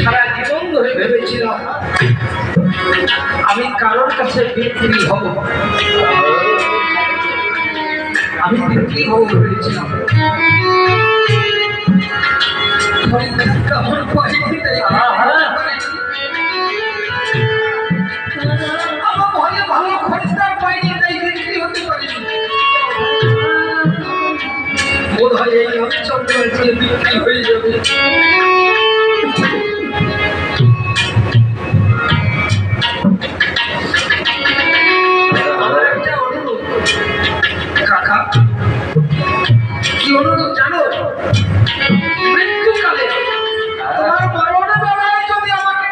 সারা জীবন ধরে ভেবেছিলাম আমি কারোর কাছে বিক্রি হব, আমি বিক্রি হব ভেবেছিলাম। আমার ভালো ভালো খরিদ্দার পাইনি, তাই বিক্রি হতে পারিনি। বোধ হয় এই অঞ্চল বিক্রি হয়ে যাবে। আমার একটা অনুরোধ কাকা, কি অনুরোধ জানো? মৃত্যুকালে তোমার মরণ বেলায় যদি আমাকে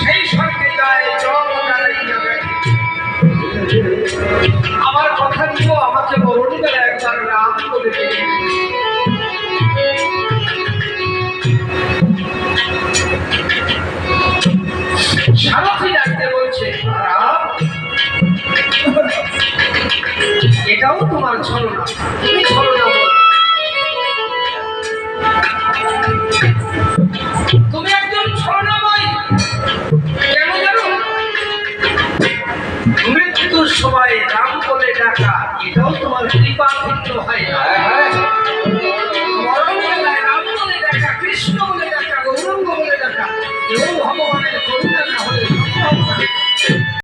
সেই সঙ্গে যায় জল আমার কথা দিব, আমাকে মরণ বেলা একবার রাম বলে দেবে। সারথি ডাকতে বলছে, এটাও তোমার ছলনা, তুমি ছলনা বল। তুমি একজন ছলনাময়। কেন জানো? মৃত্যুর সময় রাম বলে ডাকা, এটাও তোমার কৃপা ভিন্ন হয় না।